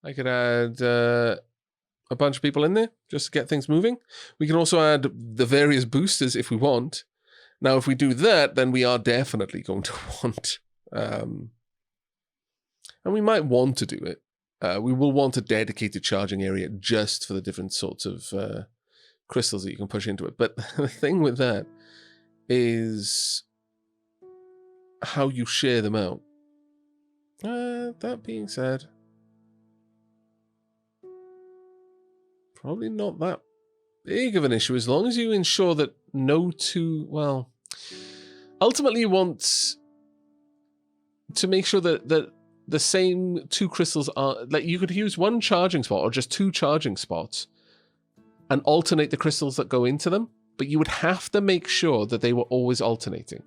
I could add a bunch of people in there just to get things moving. We can also add the various boosters if we want. Now, if we do that, then we are definitely going to want... and we might want to do it. We will want a dedicated charging area just for the different sorts of crystals that you can push into it. But the thing with that is how you share them out. That being said, probably not that big of an issue as long as you ensure that no two... Well, ultimately you want to make sure that the same two crystals are... Like, you could use one charging spot or just two charging spots and alternate the crystals that go into them, but you would have to make sure that they were always alternating.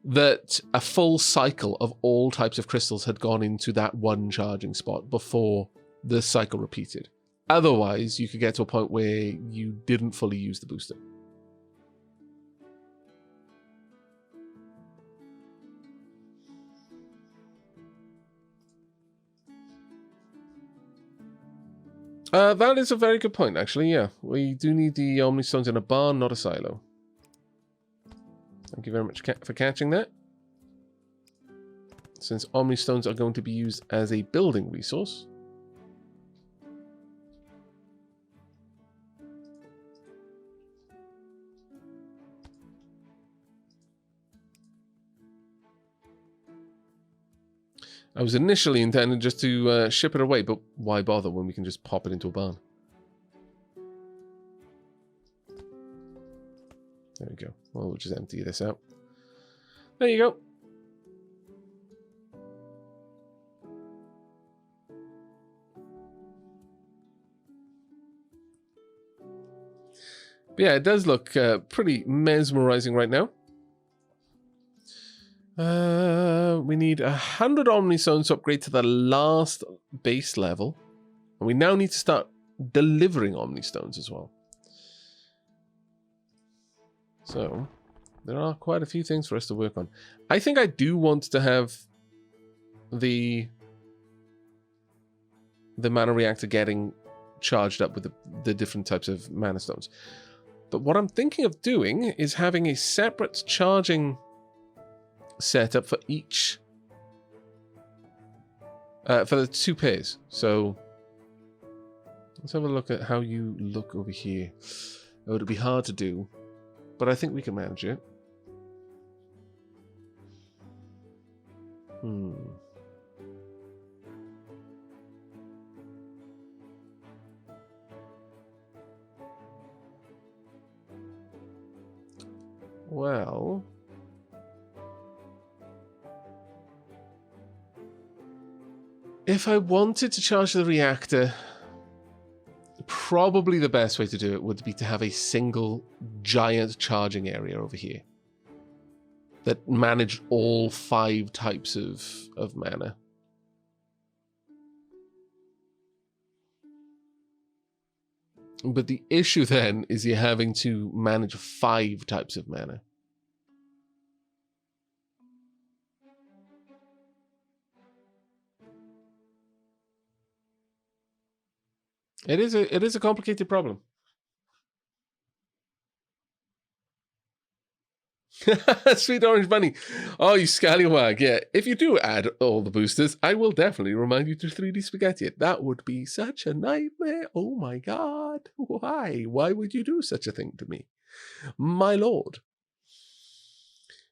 That a full cycle of all types of crystals had gone into that one charging spot before the cycle repeated. Otherwise, you could get to a point where you didn't fully use the booster. That is a very good point, actually, yeah. We do need the Omnistones in a barn, not a silo. Thank you very much for catching that. Since Omnistones are going to be used as a building resource. I was initially intending just to ship it away, but why bother when we can just pop it into a barn? There we go. Well, we'll just empty this out. There you go. But yeah, it does look pretty mesmerizing right now. We need 100 Omnistones to upgrade to the last base level. And we now need to start delivering Omnistones as well. So, there are quite a few things for us to work on. I think I do want to have the mana reactor getting charged up with the different types of mana stones. But what I'm thinking of doing is having a separate charging setup for each, for the two pairs. So, let's have a look at how you look over here. Oh, it'll be hard to do, but I think we can manage it. Well, if I wanted to charge the reactor, probably the best way to do it would be to have a single giant charging area over here that managed all 5 types of mana. But the issue then is you're having to manage 5 types of mana. It is a complicated problem. Sweet Orange Bunny. Oh, you scallywag. Yeah, if you do add all the boosters, I will definitely remind you to 3D spaghetti it. That would be such a nightmare. Oh my god. Why? Why would you do such a thing to me? My lord.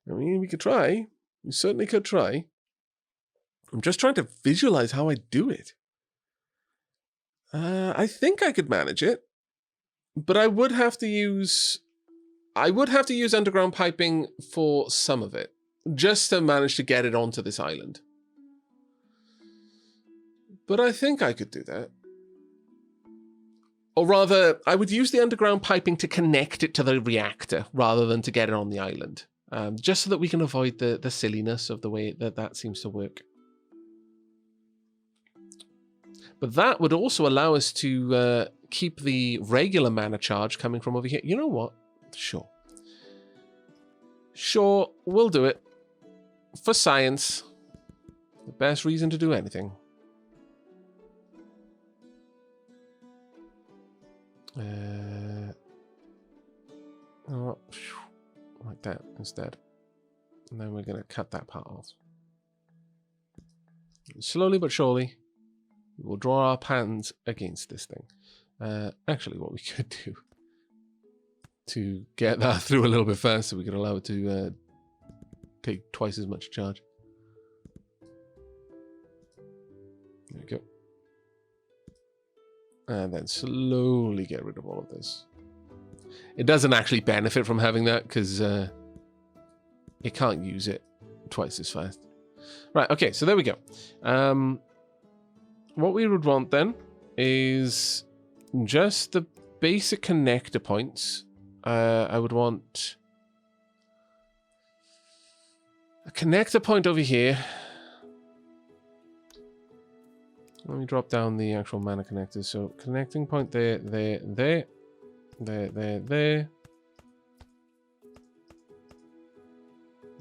I mean, we could try. We certainly could try. I'm just trying to visualize how I do it. I think I could manage it, but I would have to use underground piping for some of it, just to manage to get it onto this island. But I think I could do that. Or rather, I would use the underground piping to connect it to the reactor, rather than to get it on the island. Just so that we can avoid the silliness of the way that seems to work. But that would also allow us to keep the regular mana charge coming from over here. You know what? Sure. Sure, we'll do it. For science. The best reason to do anything. Oh, like that instead. And then we're going to cut that part off. Slowly but surely, we'll draw our patterns against this thing. Actually, what we could do to get that through a little bit faster, we could allow it to take twice as much charge. There we go. And then slowly get rid of all of this. It doesn't actually benefit from having that because it can't use it twice as fast. Right, okay, so there we go. What we would want then is just the basic connector points. I would want a connector point over here. Let me drop down the actual mana connectors. So connecting point there, there, there, there, there, there.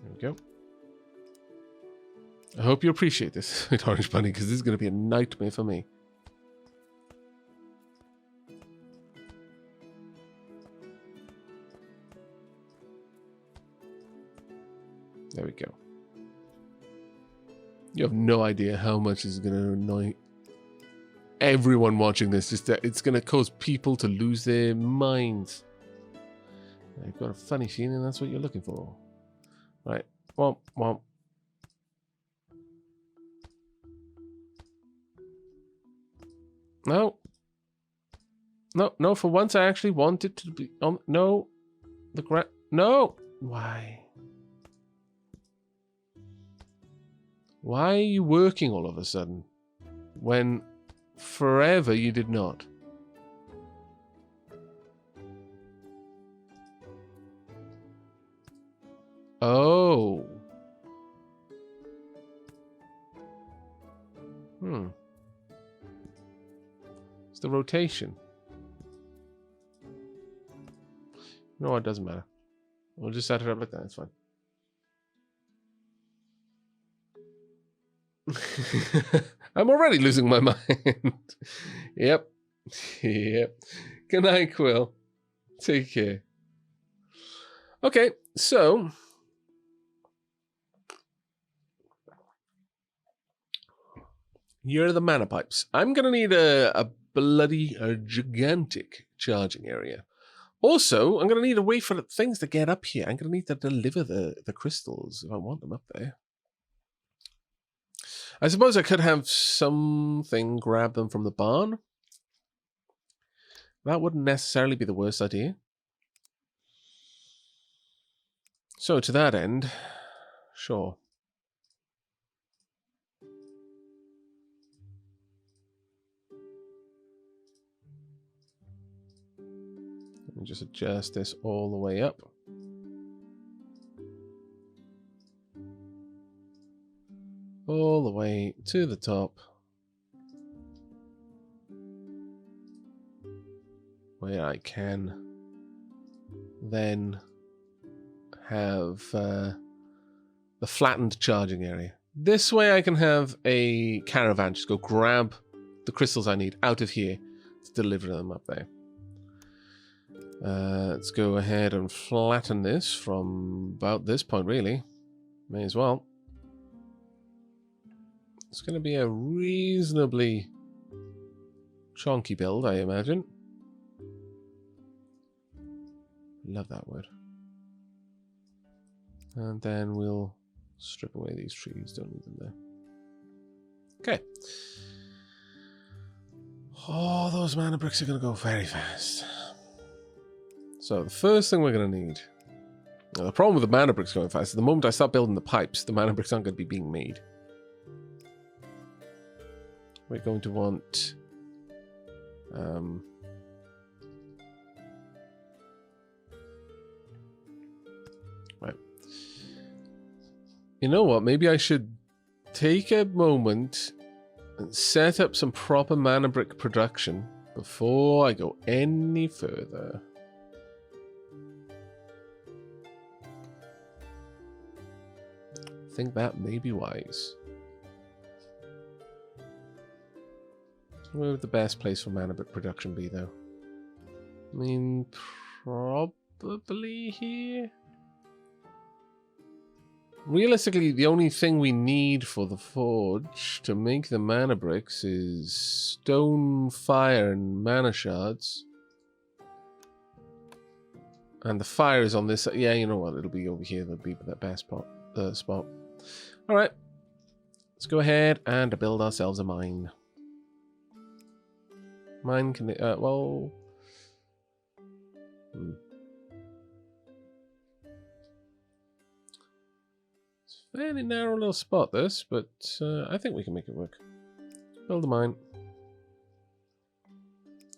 There we go. I hope you appreciate this, Orange Bunny, because this is going to be a nightmare for me. There we go. You have no idea how much this is going to annoy everyone watching this. Just that it's going to cause people to lose their minds. I've got a funny feeling that's what you're looking for. Right. Womp, womp. No. No, no, for once I actually want it to be... no. The no! Why? Why are you working all of a sudden? When forever you did not. Oh. It's the rotation. No, it doesn't matter. We'll just set it up like that. It's fine. I'm already losing my mind. Yep. Yep. Good night, Quill. Take care. Okay, so here are the mana pipes. I'm going to need a gigantic charging area. Also, I'm going to need a way for things to get up here. I'm going to need to deliver the crystals if I want them up there. I suppose I could have something grab them from the barn. That wouldn't necessarily be the worst idea. So to that end, sure. Let me just adjust this all the way up. All the way to the top. Where I can then have the flattened charging area. This way I can have a caravan just go grab the crystals I need out of here to deliver them up there. Let's go ahead and flatten this from about this point, really. May as well. It's going to be a reasonably chonky build, I imagine. Love that word. And then we'll strip away these trees. Don't need them there. Okay. Oh, those mana bricks are going to go very fast. So the first thing we're going to need... Now, the problem with the mana bricks going fast is the moment I start building the pipes, the mana bricks aren't going to be being made. We're going to want... right. You know what? Maybe I should take a moment and set up some proper mana brick production before I go any further. I think that may be wise. Where would the best place for mana brick production be, though? I mean, probably here. Realistically, the only thing we need for the forge to make the mana bricks is stone, fire, and mana shards. And the fire is on this. Yeah, you know what? It'll be over here. That'll be the best spot. All right. Let's go ahead and build ourselves a mine. Mine can... well... It's a fairly narrow little spot, this, but I think we can make it work. Build a mine.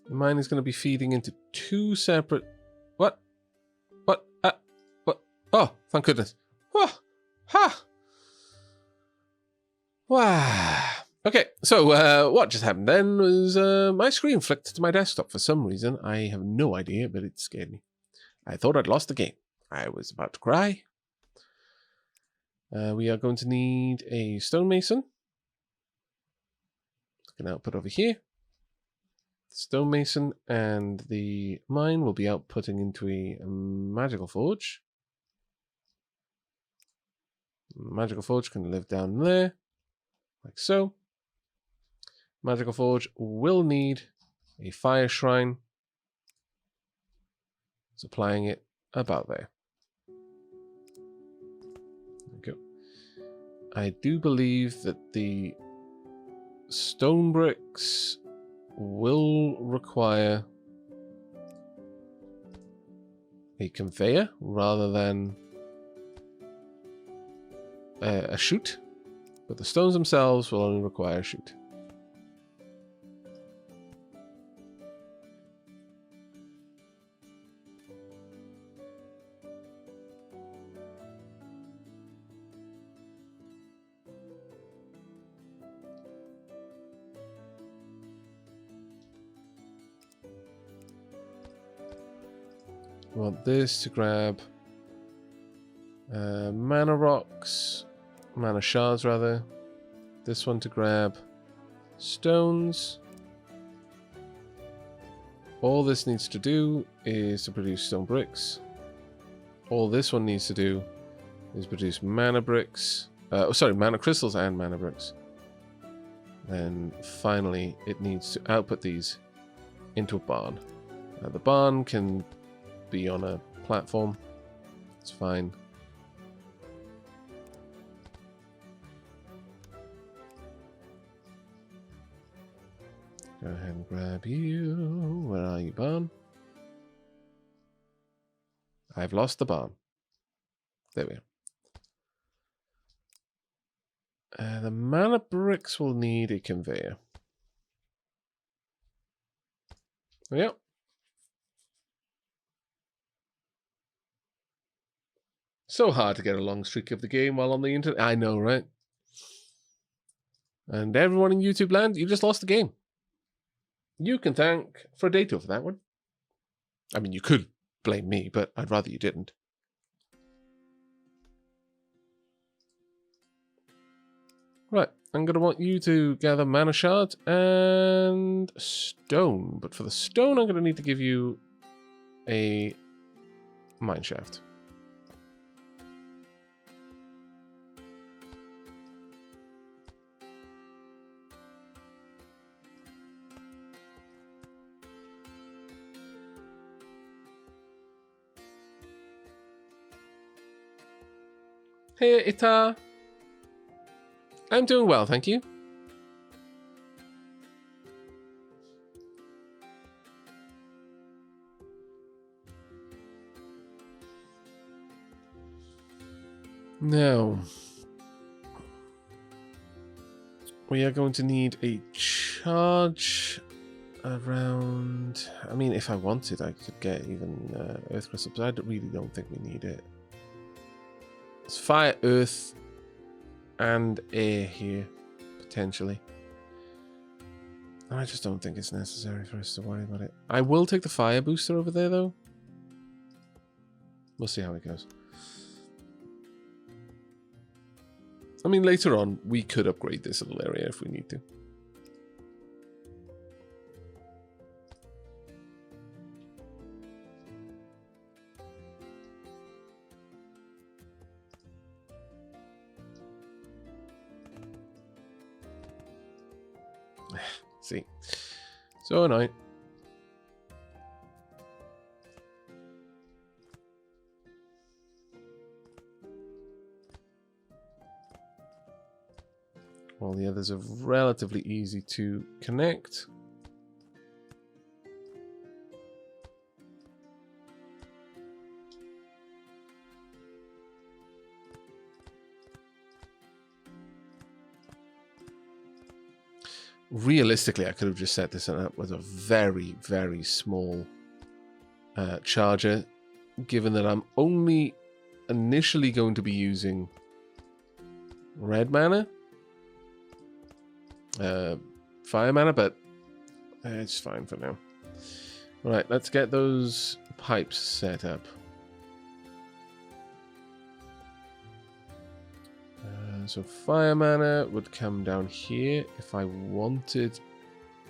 The mine is going to be feeding into two separate... What? What? What? Oh, thank goodness. Oh, ha! Wow. Okay, so what just happened then was my screen flicked to my desktop for some reason. I have no idea, but it scared me. I thought I'd lost the game. I was about to cry. We are going to need a stonemason. An output over here. Stonemason and the mine will be outputting into a magical forge. Magical forge can live down there, like so. Magical forge will need a fire shrine, supplying it about there. There we go. I do believe that the stone bricks will require a conveyor rather than a chute, but the stones themselves will only require a chute. We want this to grab mana rocks, mana shards rather. This one to grab stones. All this needs to do is to produce stone bricks. All this one needs to do is produce mana bricks. Mana crystals and mana bricks. Then finally it needs to output these into a barn. Now the barn can be on a platform. It's fine. Go ahead and grab you. Where are you, barn? I've lost the barn. There we are. The mana bricks will need a conveyor. Yep. So hard to get a long streak of the game while on the internet. I know, right? And everyone in YouTube land, you just lost the game. You can thank Frodato for that one. I mean, you could blame me, but I'd rather you didn't. Right, I'm going to want you to gather mana shards and stone. But for the stone, I'm going to need to give you a mine shaft. Hey, Ita. I'm doing well, thank you. Now, we are going to need a charge around... I mean, if I wanted, I could get even earth crystal, but I really don't think we need it. It's fire, earth, and air here, potentially. I just don't think it's necessary for us to worry about it. I will take the fire booster over there, though. We'll see how it goes. I mean, later on, we could upgrade this little area if we need to. See. So annoying. All the others are relatively easy to connect. Realistically, I could have just set this up with a very, very small charger, given that I'm only initially going to be using red mana, fire mana, but it's fine for now. Right, let's get those pipes set up. So fire mana would come down here. If I wanted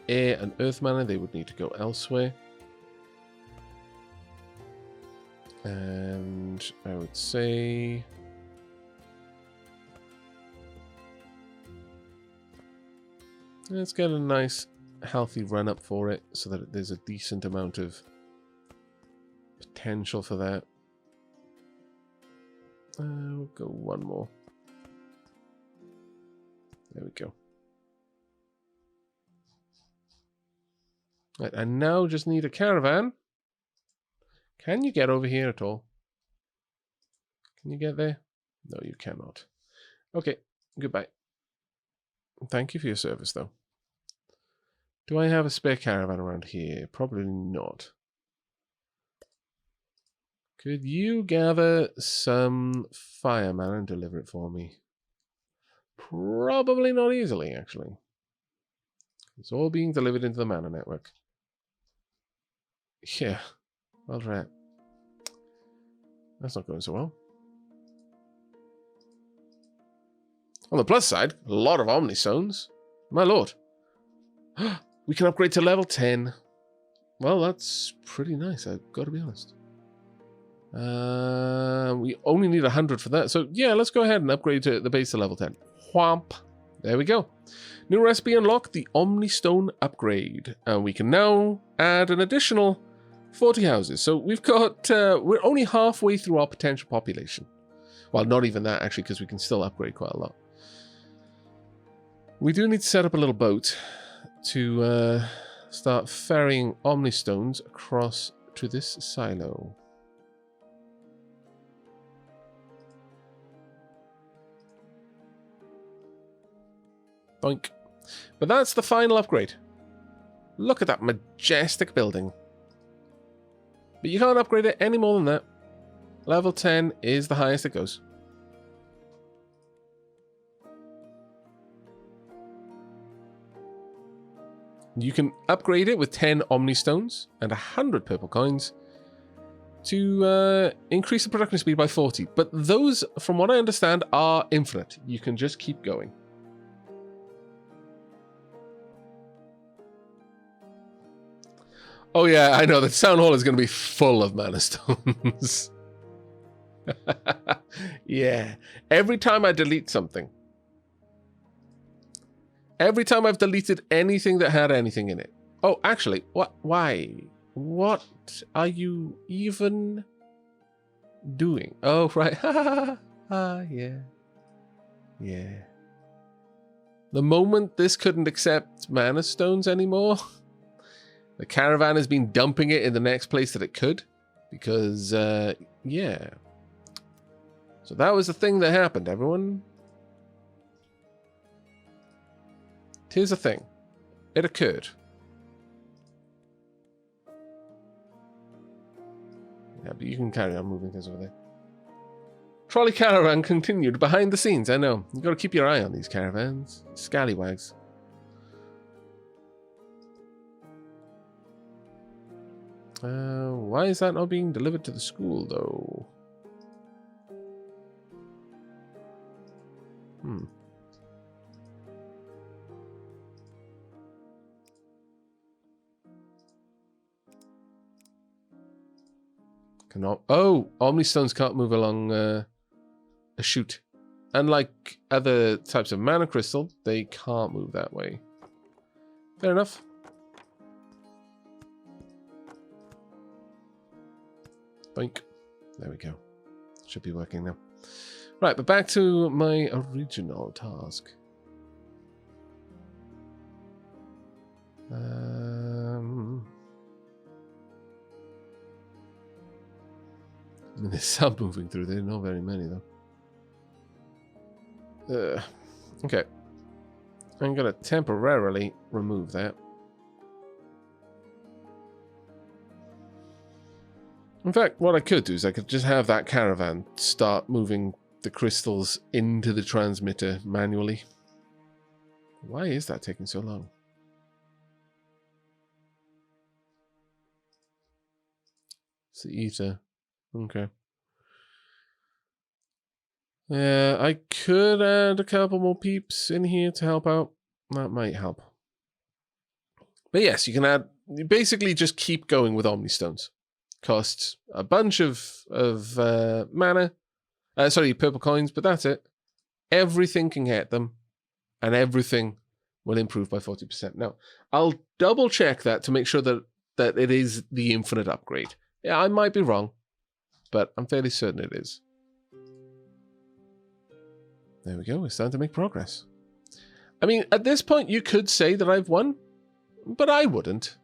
air and earth mana, they would need to go elsewhere. And I would say... let's get a nice healthy run up for it so that there's a decent amount of potential for that. We'll go one more. There we go. Right, I now just need a caravan. Can you get over here at all? Can you get there? No, you cannot. Okay, goodbye. Thank you for your service, though. Do I have a spare caravan around here? Probably not. Could you gather some fire mana and deliver it for me? Probably not easily, actually. It's all being delivered into the mana network. Yeah, well, right. That's not going so well. On the plus side, a lot of Omnistones. My lord. We can upgrade to level 10. Well, that's pretty nice, I've got to be honest. We only need 100 for that. So, yeah, let's go ahead and upgrade to the base to level 10. Whomp. There we go. New recipe unlocked, the Omnistone upgrade. And we can now add an additional 40 houses. So we've got, we're only halfway through our potential population. Well, not even that, actually, because we can still upgrade quite a lot. We do need to set up a little boat to start ferrying Omnistones across to this silo. Boink. But that's the final upgrade. Look at that majestic building. But you can't upgrade it any more than that. Level 10 is the highest it goes. You can upgrade it with 10 Omnistones and 100 purple coins to increase the production speed by 40. But those, from what I understand, are infinite. You can just keep going. Oh yeah, I know, the town hall is going to be full of mana stones. Yeah, every time I delete something. Every time I've deleted anything that had anything in it. Oh, actually, what? Why? What are you even doing? Oh, right. Yeah. Yeah. The moment this couldn't accept mana stones anymore, the caravan has been dumping it in the next place that it could. Because, yeah. So that was the thing that happened, everyone. Here's the thing. It occurred. Yeah, but you can carry on moving things over there. Trolley caravan continued behind the scenes. I know. You've got to keep your eye on these caravans. Scallywags. Why is that not being delivered to the school, though? Cannot. Oh, Omnistones can't move along a chute. Unlike other types of mana crystal, they can't move that way. Fair enough. Boink. There we go. Should be working now. Right, but back to my original task. I mean, there's some moving through there, not very many though. Okay. I'm going to temporarily remove that. In fact, what I could do is I could just have that caravan start moving the crystals into the transmitter manually. Why is that taking so long? It's the ether. Okay. Yeah, I could add a couple more peeps in here to help out. That might help. But yes, you can add... You basically just keep going with Omnistones. Costs a bunch of mana. Sorry, purple coins, but that's it. Everything can get them, and everything will improve by 40%. Now, I'll double check that to make sure that it is the infinite upgrade. Yeah, I might be wrong, but I'm fairly certain it is. There we go, we're starting to make progress. I mean, at this point, you could say that I've won, but I wouldn't.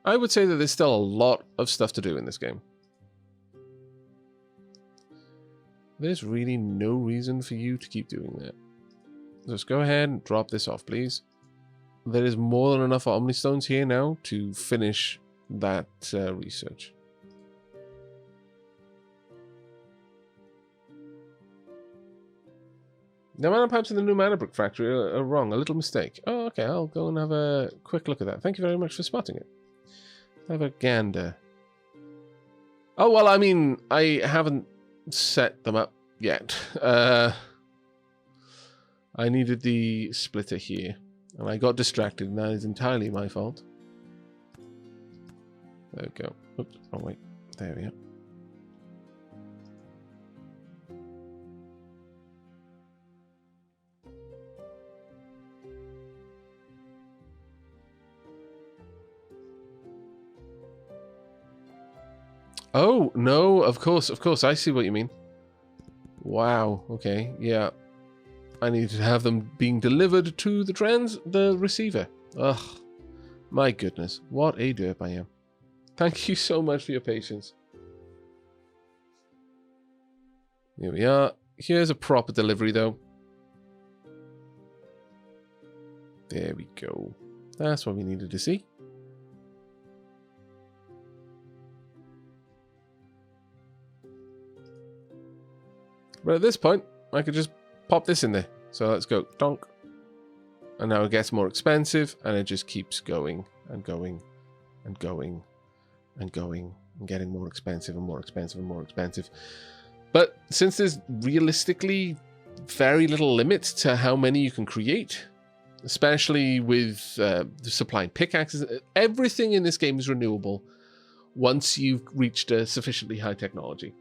I would say that there's still a lot of stuff to do in this game. There's really no reason for you to keep doing that. Just go ahead and drop this off, please. There is more than enough Omnistones here now to finish that research. The mana pipes in the new mana brick factory are wrong. A little mistake. Oh, okay. I'll go and have a quick look at that. Thank you very much for spotting it. Have a gander. Oh, well, I mean, I haven't set them up yet. I needed the splitter here, and I got distracted, and that is entirely my fault. There we go. Oops. Oh, wait. There we go. Oh, no, of course, I see what you mean. Wow, okay, yeah. I need to have them being delivered to the receiver. Ugh, my goodness, what a derp I am. Thank you so much for your patience. Here we are. Here's a proper delivery, though. There we go. That's what we needed to see. But at this point, I could just pop this in there. So let's go. Donk. And now it gets more expensive, and it just keeps going and going and going and going and getting more expensive and more expensive and more expensive. But since there's realistically very little limit to how many you can create, especially with supplying pickaxes, everything in this game is renewable once you've reached a sufficiently high technology.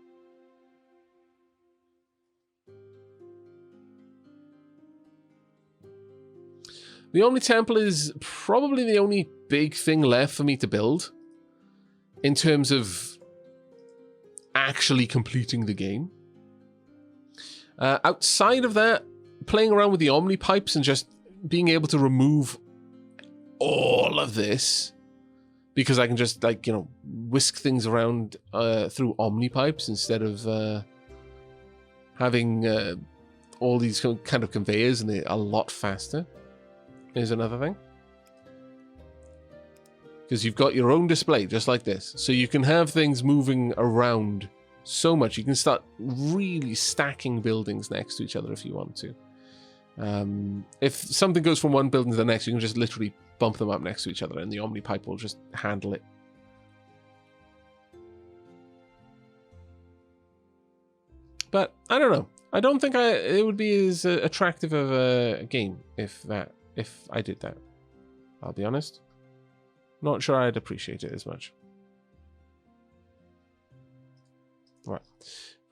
The Omni Temple is probably the only big thing left for me to build in terms of actually completing the game. Outside of that, playing around with the Omni pipes and just being able to remove all of this, because I can just, like, you know, whisk things around through Omni pipes instead of having all these kind of conveyors, and they're a lot faster. Is another thing. Because you've got your own display, just like this. So you can have things moving around so much. You can start really stacking buildings next to each other if you want to. If something goes from one building to the next, you can just literally bump them up next to each other, and the Omni Pipe will just handle it. But I don't know. I don't think it would be as attractive of a game if I did that. I'll be honest. Not sure I'd appreciate it as much. Right.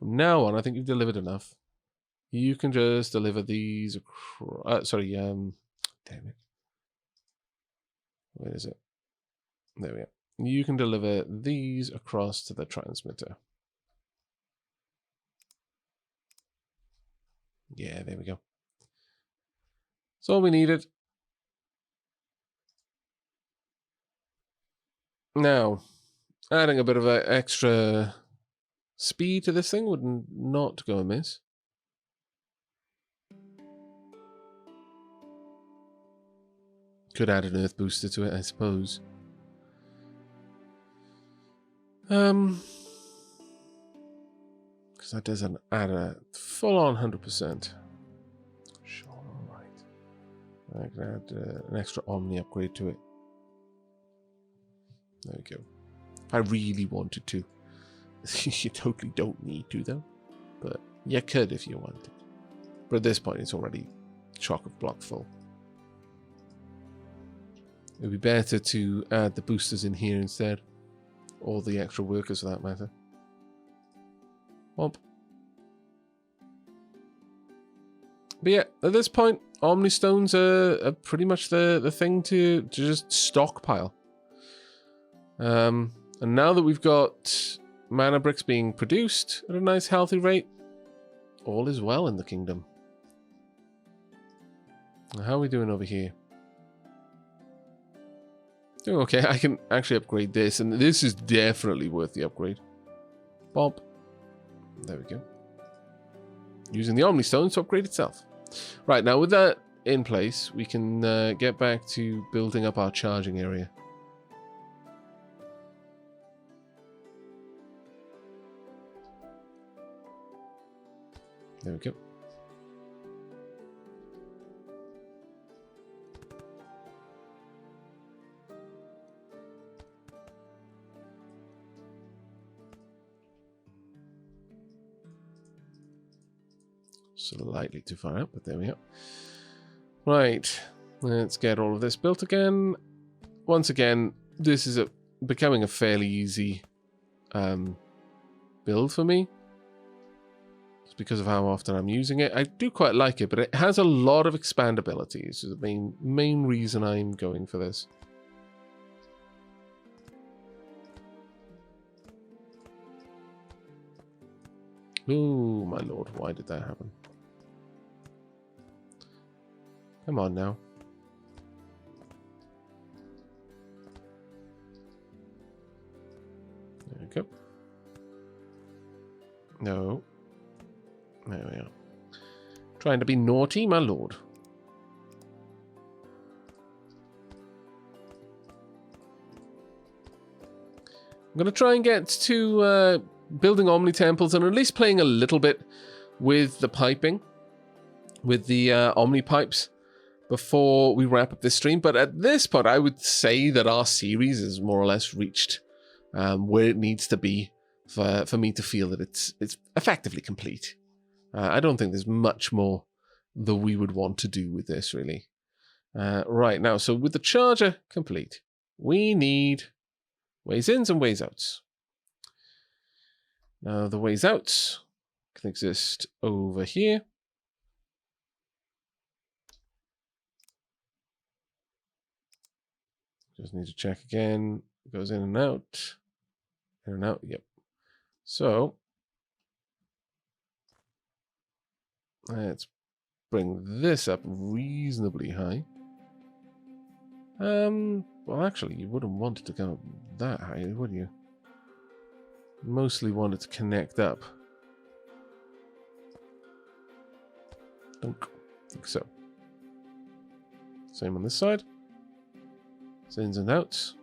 From now on, I think you've delivered enough. You can just deliver these across... damn it. Where is it? There we are. You can deliver these across to the transmitter. Yeah, there we go. That's all we needed. Now, adding a bit of extra speed to this thing would not go amiss. Could add an earth booster to it, I suppose. Because that doesn't add a full-on 100%. Sure, all right. I can add an extra Omni upgrade to it. There we go. If I really wanted to. You totally don't need to, though. But you could if you wanted. But at this point, it's already chock-a-block full. It would be better to add the boosters in here instead. Or the extra workers, for that matter. Womp. But yeah, at this point, Omni Stones are pretty much the thing to just stockpile. And now that we've got mana bricks being produced at a nice healthy rate, all is well in the kingdom. Now, how are we doing over here? Doing okay. I can actually upgrade this, and this is definitely worth the upgrade. Bob. There we go. Using the Omni Stones to upgrade itself. Right, now with that in place, we can get back to building up our charging area. There we go. Slightly too far out, but there we are. Right, let's get all of this built again. Once again, this is becoming a fairly easy build for me. It's because of how often I'm using it. I do quite like it, but it has a lot of expandability. This is the main reason I'm going for this. Oh my lord, why did that happen? Come on now. There we go. No. There we are. Trying to be naughty, my lord. I'm going to try and get to building Omni Temples and at least playing a little bit with the piping, with the Omni Pipes, before we wrap up this stream. But at this point, I would say that our series has more or less reached where it needs to be for me to feel that it's effectively complete. I don't think there's much more that we would want to do with this, really. Right, now, so with the charger complete, we need ways ins and ways outs. Now, the ways outs can exist over here. Just need to check again. It goes in and out. In and out, yep. So, let's bring this up reasonably high. Well, actually, you wouldn't want it to go that high, would you? Mostly want it to connect up. Don't think so. Same on this side. It's ins and outs.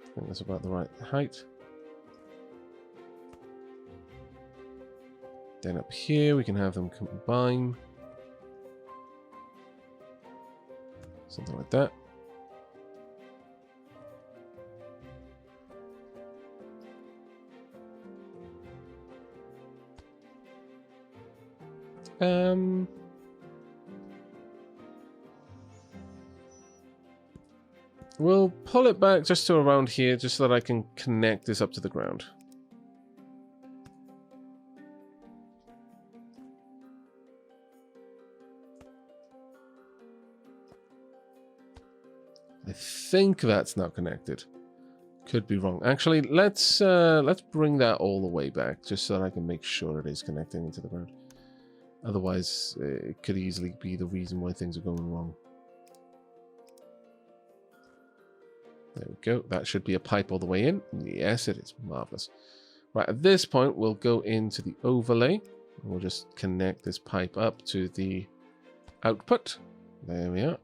I think that's about the right height. Then up here we can have them combine. Something like that. We'll pull it back just to around here, just so that I can connect this up to the ground. I think that's now connected. Could be wrong. Actually, let's bring that all the way back, just so that I can make sure it is connecting into the ground. Otherwise, it could easily be the reason why things are going wrong. There we go. That should be a pipe all the way in. Yes, it is. Marvelous. Right, at this point, we'll go into the overlay. We'll just connect this pipe up to the output. There we are.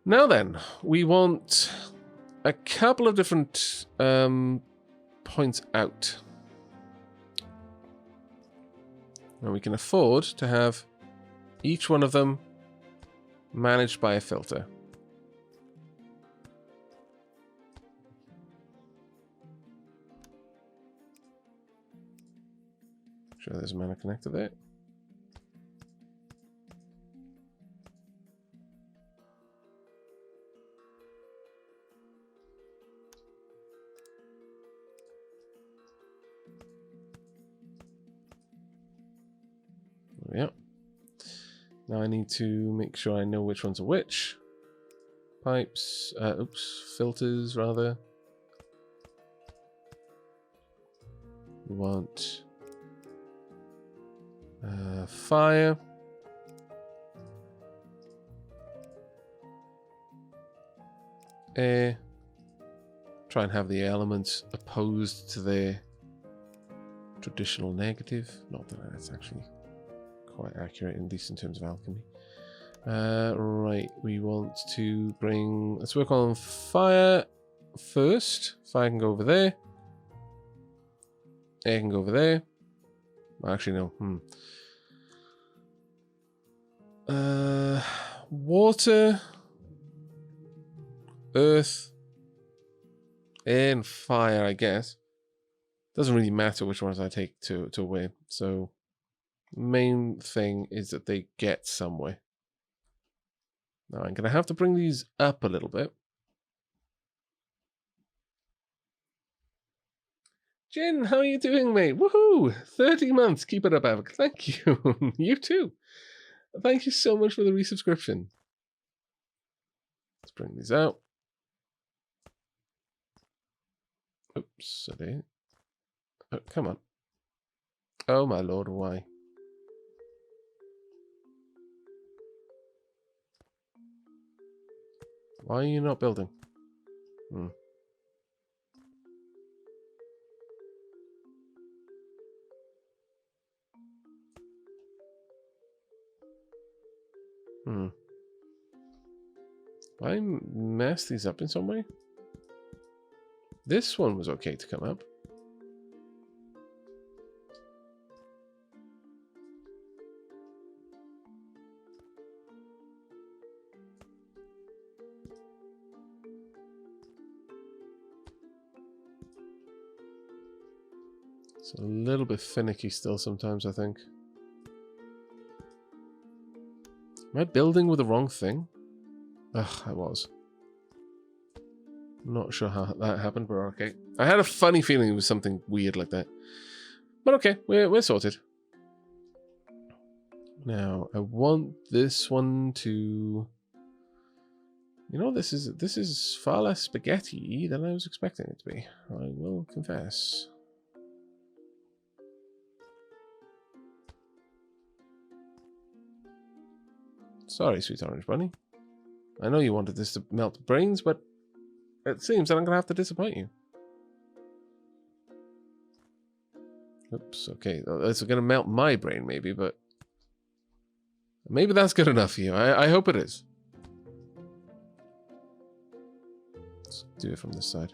Now then, we want a couple of different points out. And we can afford to have each one of them managed by a filter. Sure, there's a mana connector there. Yeah. Now I need to make sure I know which ones are which. Pipes, filters rather. We want fire. Air. Try and have the elements opposed to their traditional negative. Not that that's actually quite accurate, at least in terms of alchemy. Right, we want to bring... Let's work on fire first. Fire can go over there. Air can go over there. Actually, no. Water, earth, air, and fire, I guess. Doesn't really matter which ones I take to where. So, main thing is that they get somewhere. Now, I'm going to have to bring these up a little bit. Jin, how are you doing, mate? Woohoo! 30 months. Keep it up, Aavak. Thank you. You too. Thank you so much for the resubscription. Let's bring these out. Oops, sorry. Oh, come on. Oh my lord, why? Why are you not building? I messed these up in some way. This one was okay to come up. It's a little bit finicky still sometimes, I think. Am I building with the wrong thing? Ugh, I was. Not sure how that happened, but okay. I had a funny feeling it was something weird like that. But okay, we're sorted. Now, I want this one to... You know, this is far less spaghetti than I was expecting it to be. I will confess. Sorry, sweet orange bunny. I know you wanted this to melt brains, but it seems that I'm going to have to disappoint you. Oops, okay. It's going to melt my brain, maybe, but... Maybe that's good enough for you. I hope it is. Let's do it from this side.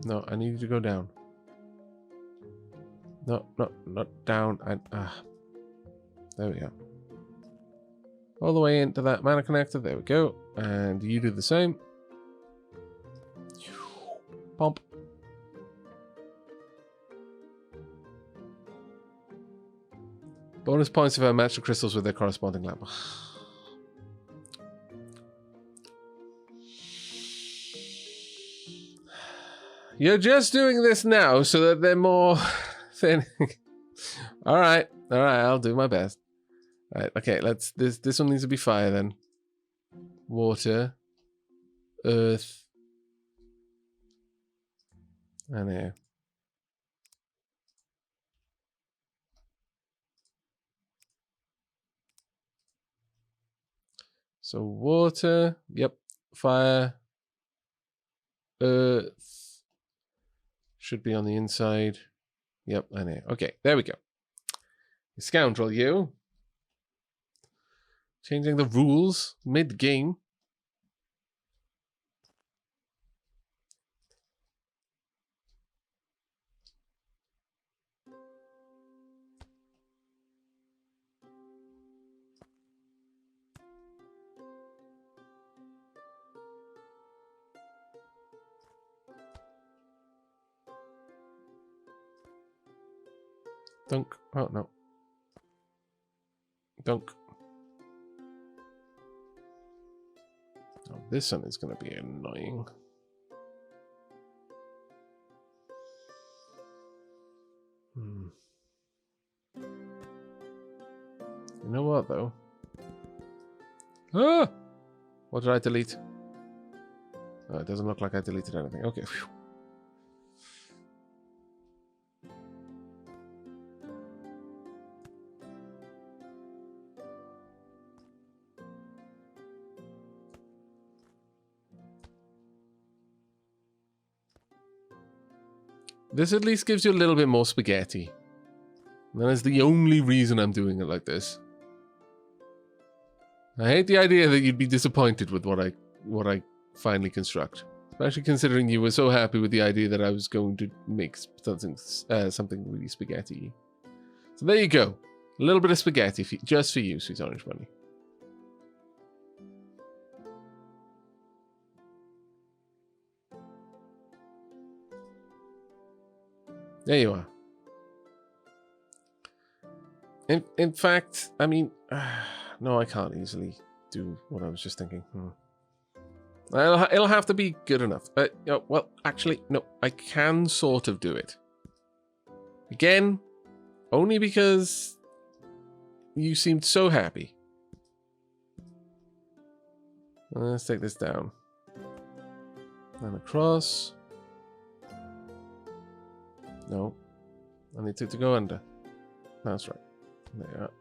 No, I need you to go down. No, not down. There we go. All the way into that mana connector. There we go. And you do the same. Pump. Bonus points if I match the crystals with their corresponding lamp. You're just doing this now so that they're more thin. All right. All right, I'll do my best. All right, okay. Let's. This one needs to be fire then. Water, earth, and air. So water, yep. Fire, earth should be on the inside. Yep, and air. Okay, there we go. You scoundrel, you. Changing the rules mid-game. Dunk. Oh, no. Dunk. Oh, this one is going to be annoying. You know what, though? Ah! What did I delete? Oh, it doesn't look like I deleted anything. Okay. Phew. This at least gives you a little bit more spaghetti. That is the only reason I'm doing it like this. I hate the idea that you'd be disappointed with what I finally construct. Especially considering you were so happy with the idea that I was going to make something really spaghetti. So there you go. A little bit of spaghetti just for you, Sweet Orange Bunny. There you are. In fact, I mean, no, I can't easily do what I was just thinking. It'll have to be good enough. Well, actually, no, I can sort of do it. Again, only because you seemed so happy. Let's take this down. And across. No. I need to go under. That's right. There you are.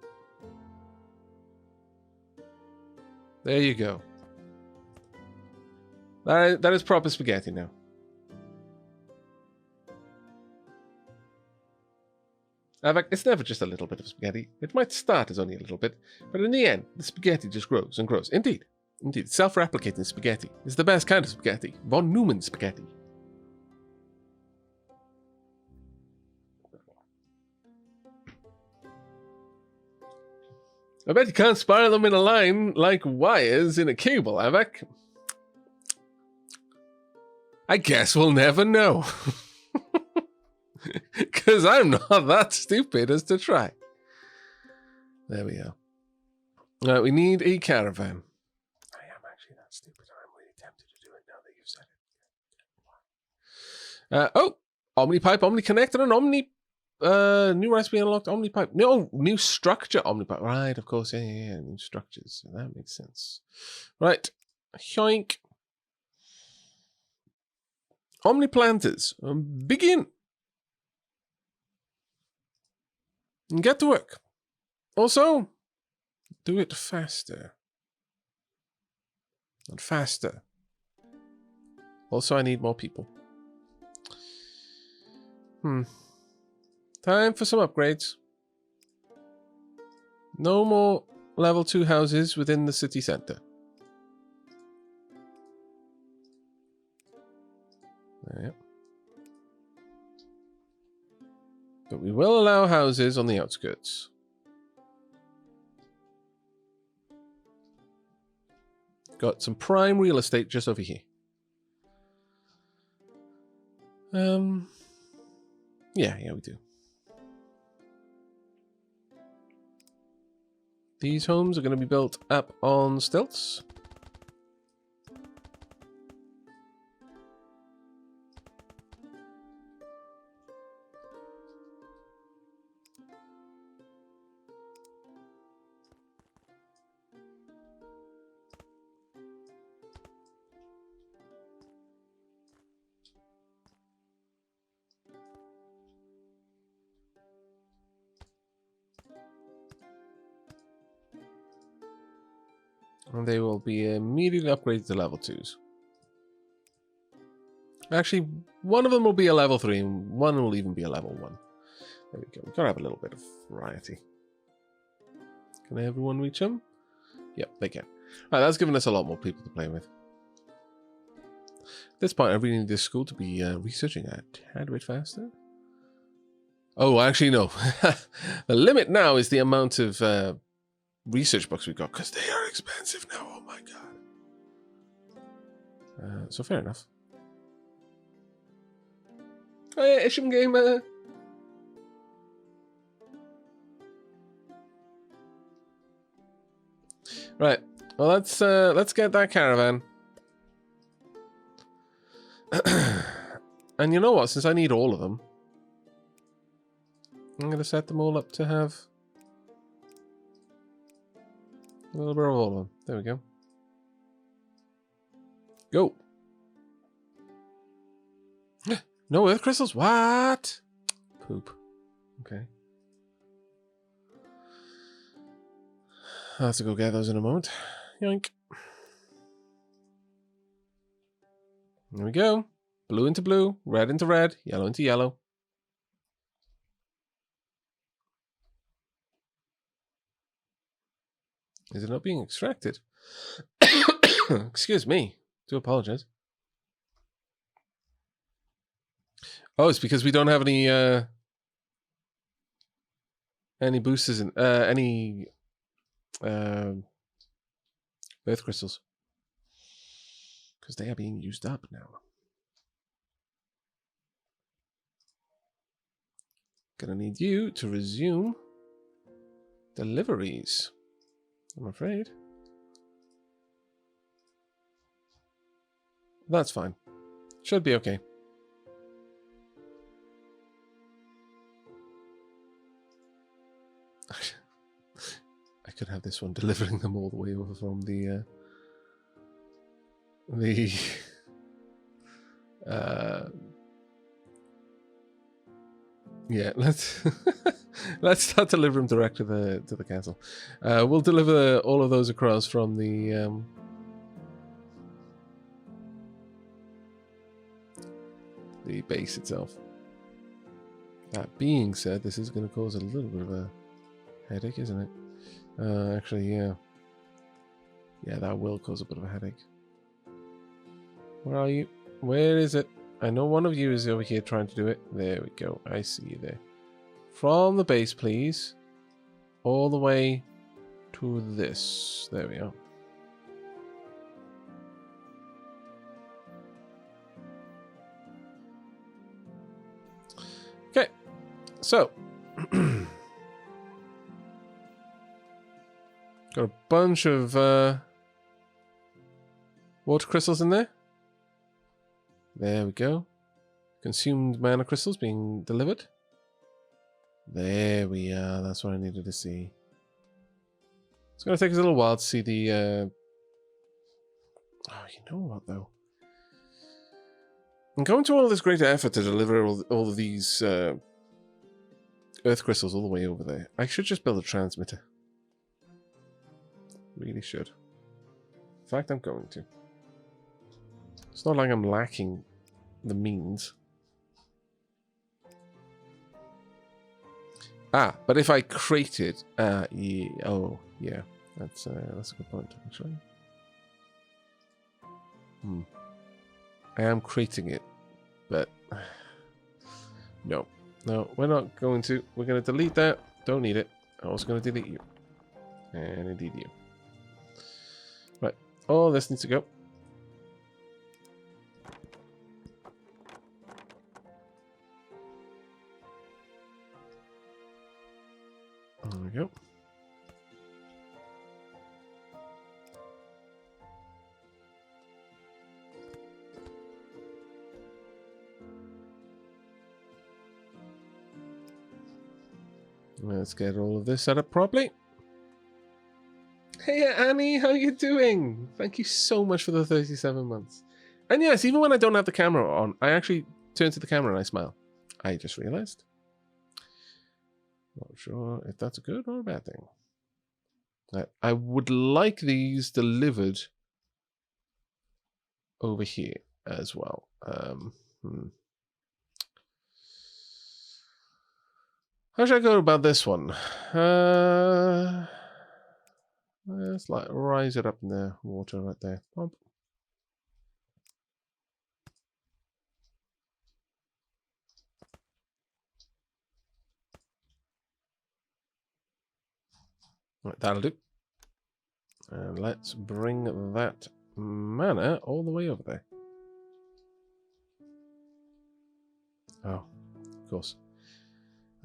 There you go. That is proper spaghetti now. Aavak, it's never just a little bit of spaghetti. It might start as only a little bit, but in the end, the spaghetti just grows and grows. Indeed. Indeed. Self-replicating spaghetti is the best kind of spaghetti. Von Neumann spaghetti. I bet you can't spiral them in a line like wires in a cable, Aavak. I guess we'll never know. Because I'm not that stupid as to try. There we are. Right, we need a caravan. I am actually that stupid. I'm really tempted to do it now that you've said it. Oh, Omnipipe, Omniconnector, and Omni... new recipe unlocked, Omnipipe. No, new structure, Omnipipe. Right, of course, yeah, new structures. That makes sense. Right, yoink. Omniplanters, begin. And get to work. Also, do it faster. And faster. Also, I need more people. Time for some upgrades. No more level 2 houses within the city centre. Yep. But we will allow houses on the outskirts. Got some prime real estate just over here. Yeah, we do. These homes are going to be built up on stilts. And they will be immediately upgraded to level 2s. Actually, one of them will be a level 3 and one will even be a level 1. There we go. We've got to have a little bit of variety. Can everyone reach them? Yep, they can. Right, that's given us a lot more people to play with. At this point, I really need this school to be researching a tad bit faster. Oh, actually, no. The limit now is the amount of research books we've got, because they are expensive now. Oh my god. So fair enough. Oh yeah, Isham Gamer. Right. Well, let's get that caravan. And you know what? Since I need all of them, I'm going to set them all up to have a little bit of all of them. There we go. Go. No earth crystals? What? Poop. Okay. I'll have to go get those in a moment. Yoink. There we go. Blue into blue, red into red, yellow into yellow. Is it not being extracted? Excuse me. Do apologize. Oh, it's because we don't have any boosters in any earth crystals, because they are being used up now. Gonna need you to resume deliveries, I'm afraid. That's fine. Should be okay. I could have this one delivering them all the way over from the yeah, let's let's start delivering them direct to the castle. We'll deliver all of those across from the base itself. That being said, this is going to cause a little bit of a headache, isn't it? Actually, yeah. Yeah, that will cause a bit of a headache. Where are you? Where is it? I know one of you is over here trying to do it. There we go. I see you there. From the base, please. All the way to this. There we are. Okay. So. Got a bunch of water crystals in there. There we go. Consumed mana crystals being delivered. There we are. That's what I needed to see. It's going to take us a little while to see the... Oh, you know what, though? I'm going to all this great effort to deliver all of these earth crystals all the way over there. I should just build a transmitter. Really should. In fact, I'm going to. It's not like I'm lacking the means. Ah, but if I created, yeah, oh yeah, that's a good point actually. I am creating it, but no, we're not going to. We're going to delete that. Don't need it. I'm also going to delete you, and indeed you. Right, all this needs to go. There we go. Let's get all of this set up properly. Hey Annie, how you doing? Thank you so much for the 37 months. And yes, even when I don't have the camera on, I actually turn to the camera and I smile. I just realized. Not sure if that's a good or a bad thing. I would like these delivered over here as well. How should I go about this one? Let's like rise it up in the water right there. Bump. Right, that'll do. And let's bring that mana all the way over there. Oh, of course.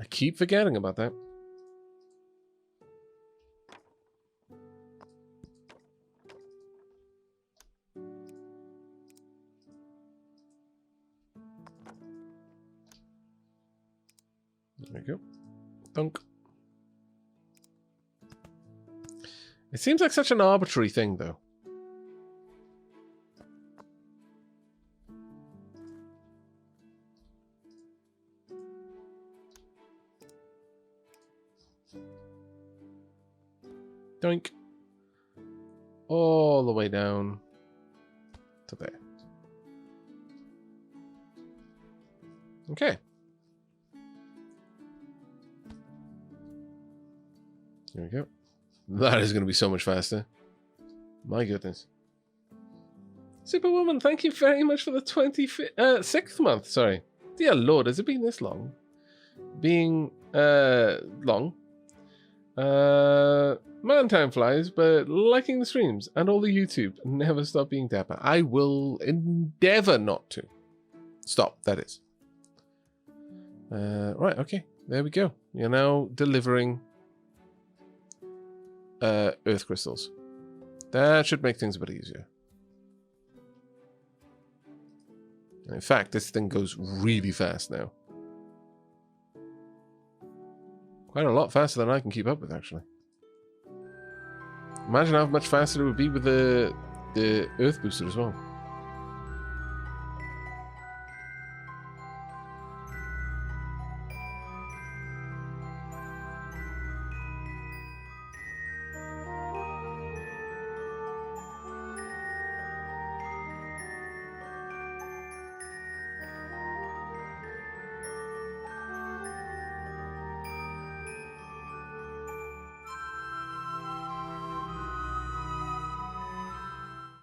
I keep forgetting about that. There we go. Dunk. It seems like such an arbitrary thing, though. Doink. All the way down to there. Okay. There we go. That is going to be so much faster. My goodness. Superwoman, thank you very much for the 6th month. Sorry. Dear Lord, has it been this long? Being long. Man, time flies, but liking the streams and all the YouTube. Never stop being dapper. I will endeavor not to. Stop, that is. Right, okay. There we go. You're now delivering earth crystals. That should make things a bit easier. And in fact, this thing goes really fast now. Quite a lot faster than I can keep up with, actually. Imagine how much faster it would be with the earth booster as well.